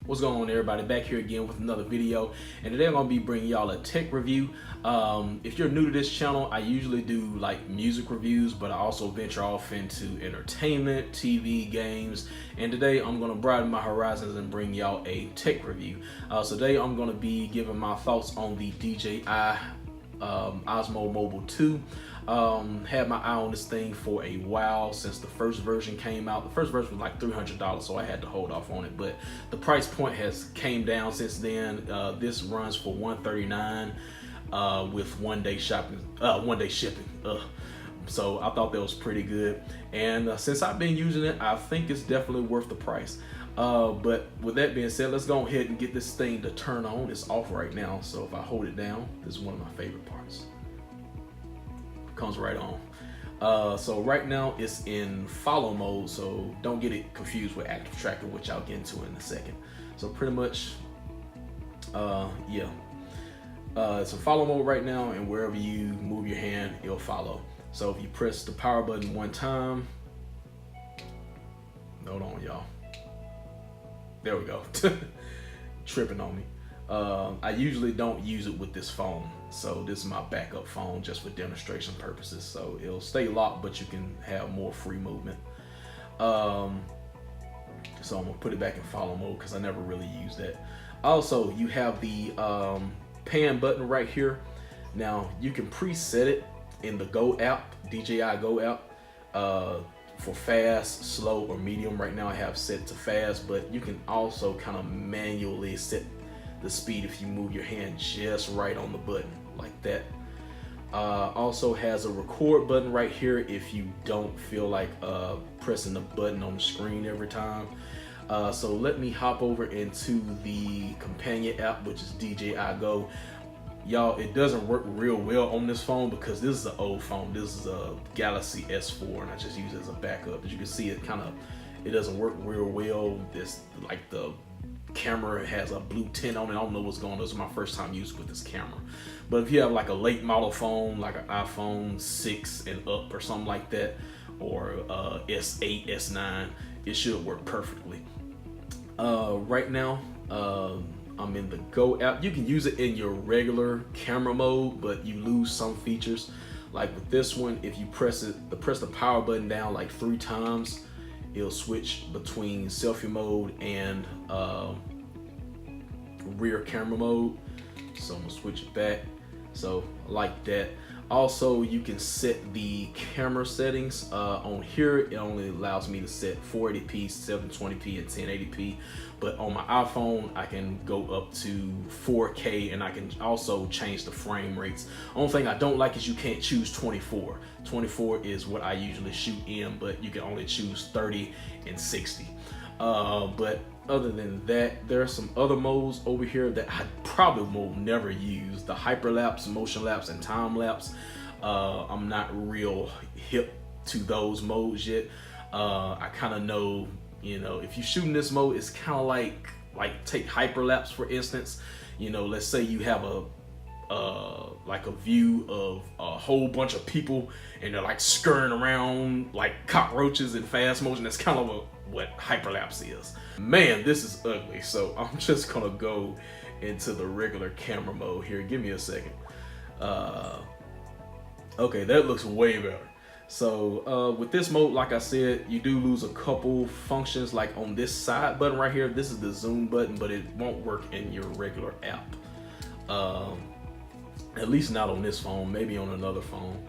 What's going on, everybody? Back here again with another video, and today I'm going to be bringing y'all a tech review. If you're new to this channel, I usually do like music reviews, but I also venture off into entertainment, TV, games, and today I'm going to broaden my horizons and bring y'all a tech review. So today I'm going to be giving my thoughts on the DJI Osmo Mobile 2. Had my eye on this thing for a while since the first version came out. The first version was like $300, so I had to hold off on it, but the price point has came down since then. This runs for $139 with one day shipping. So I thought that was pretty good, and since I've been using it, I think it's definitely worth the price. But with that being said, let's go ahead and get this thing to turn on. It's off right now, so if I hold it down, this is one of my favorite parts. Comes right on. So right now it's in follow mode, so don't get it confused with active tracker, which I'll get into in a second. So pretty much, it's in follow mode right now, and wherever you move your hand, it'll follow. So if you press the power button one time, hold on, y'all. There we go. Tripping on me. I usually don't use it with this phone, so this is my backup phone just for demonstration purposes. So it'll stay locked, but you can have more free movement. So I'm gonna put it back in follow mode because I never really use that. Also, you have the pan button right here. Now you can preset it in the Go app, DJI Go app, for fast, slow, or medium. Right now I have set to fast, but you can also kind of manually set the speed if you move your hand just right on the button like that. Also has a record button right here if you don't feel like pressing the button on the screen every time. So let me hop over into the companion app, which is DJI Go. Y'all, it doesn't work real well on this phone because this is an old phone. This is a Galaxy S4, and I just use it as a backup. As you can see, it doesn't work real well. This, like, the camera has a blue tint on it. I don't know what's going on. This is my first time using with this camera. But if you have like a late model phone, like an iPhone 6 and up or something like that, or S8, S9, it should work perfectly. Right now, I'm in the Go app. You can use it in your regular camera mode, but you lose some features. Like with this one, if you press the power button down like 3 times, it'll switch between selfie mode and rear camera mode. So I'm gonna switch it back. So like that. Also, you can set the camera settings on here. It only allows me to set 480p, 720p, and 1080p. But on my iPhone, I can go up to 4K, and I can also change the frame rates. Only thing I don't like is you can't choose 24. 24 is what I usually shoot in, but you can only choose 30 and 60. But other than that, there are some other modes over here that I probably will never use. The Hyperlapse, motion lapse, and time lapse. I'm not real hip to those modes yet. I kind of know, if you shoot in this mode, it's kind of like take Hyperlapse for instance. Let's say you have like a view of a whole bunch of people and they're like scurrying around like cockroaches in fast motion. That's kind of what Hyperlapse is. Man, this is ugly. So I'm just gonna go into the regular camera mode here. Give me a second. Okay, that looks way better. So with this mode, like I said, you do lose a couple functions. Like on this side button right here, this is the zoom button, but it won't work in your regular app. At least not on this phone, maybe on another phone.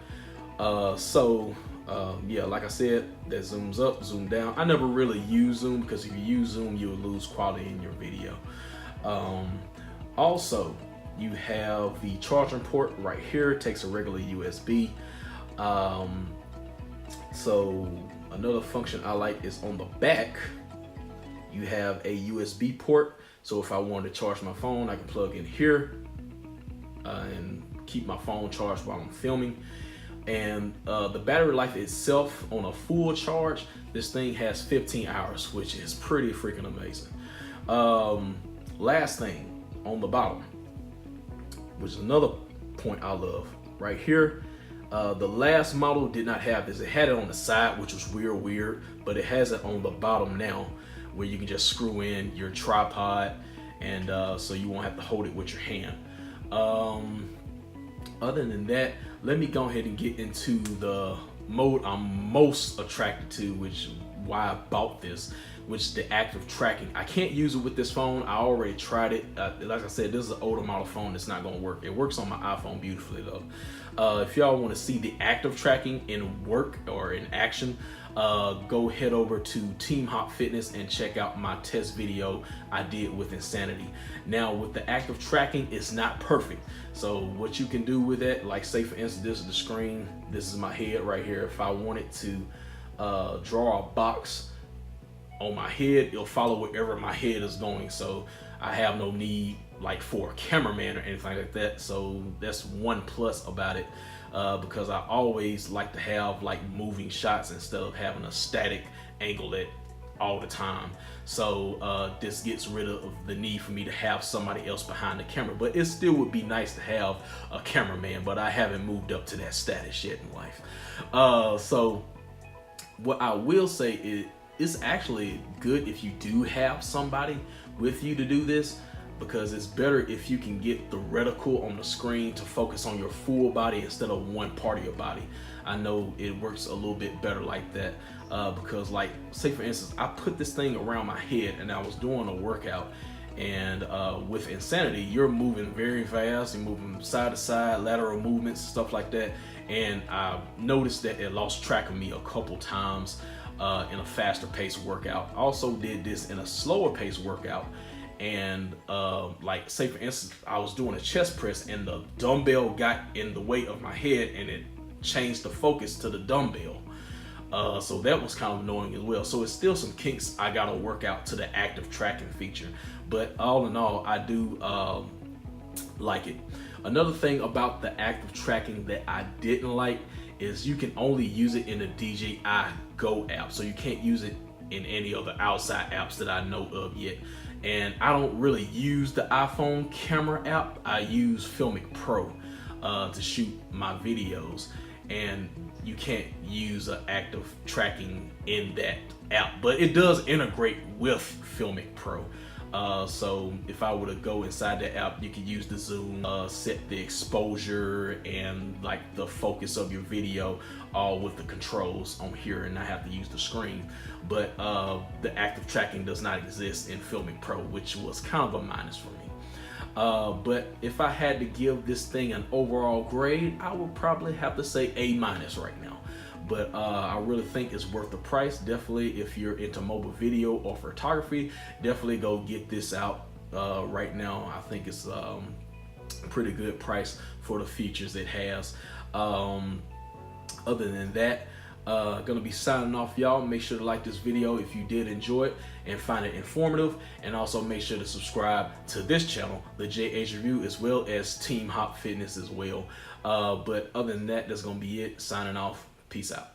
Yeah, like I said, that zooms up, zoom down. I never really use zoom because if you use zoom, you'll lose quality in your video. Also, you have the charging port right here. It takes a regular USB. So another function I like is on the back, you have a USB port. So if I wanted to charge my phone, I can plug in here and keep my phone charged while I'm filming. And the battery life itself, on a full charge, this thing has 15 hours, which is pretty freaking amazing. Last thing on the bottom, which is another point I love right here. The last model did not have this. It had it on the side, which was weird, but it has it on the bottom now, where you can just screw in your tripod, and so you won't have to hold it with your hand. Other than that, let me go ahead and get into the mode I'm most attracted to, which why I bought this, which is the active tracking. I can't use it with this phone. I already tried it. Like I said, this is an older model phone that's not gonna work. It works on my iPhone beautifully though. If y'all want to see the active tracking in work or in action, go head over to Team Hop Fitness and check out my test video I did with Insanity. Now with the active tracking, it's not perfect. So what you can do with it, like say for instance, this is the screen, this is my head right here. If I wanted to draw a box on my head, it'll follow wherever my head is going. So I have no need like for a cameraman or anything like that. So that's one plus about it, because I always like to have like moving shots instead of having a static angle at all the time. So this gets rid of the need for me to have somebody else behind the camera, but it still would be nice to have a cameraman, but I haven't moved up to that status yet in life. So what I will say is, it's actually good if you do have somebody with you to do this, because it's better if you can get the reticle on the screen to focus on your full body instead of one part of your body. I know it works a little bit better like that, because like say for instance, I put this thing around my head and I was doing a workout, and with Insanity, you're moving very fast, you're moving side to side, lateral movements, stuff like that, and I noticed that it lost track of me a couple times in a faster paced workout. I also did this in a slower paced workout, and like say for instance, I was doing a chest press and the dumbbell got in the way of my head and it changed the focus to the dumbbell. So that was kind of annoying as well. So it's still some kinks I gotta work out to the active tracking feature, but all in all, I do like it. Another thing about the active tracking that I didn't like is you can only use it in the Dji Go app, so you can't use it in any other outside apps that I know of yet. And I don't really use the iPhone camera app. I use Filmic Pro to shoot my videos, and you can't use an active tracking in that app, but it does integrate with Filmic Pro. So if I were to go inside the app, you could use the zoom, set the exposure and like the focus of your video, all with the controls on here, and not have to use the screen. But the active tracking does not exist in Filmic Pro, which was kind of a minus for me. But if I had to give this thing an overall grade, I would probably have to say A- right now. But I really think it's worth the price. Definitely, if you're into mobile video or photography, definitely go get this out right now. I think it's a pretty good price for the features it has. Other than that, gonna be signing off, y'all. Make sure to like this video if you did enjoy it and find it informative, and also make sure to subscribe to this channel, the JH Review, as well as Team Hop Fitness as well. But other than that, that's gonna be it. Signing off. Peace out.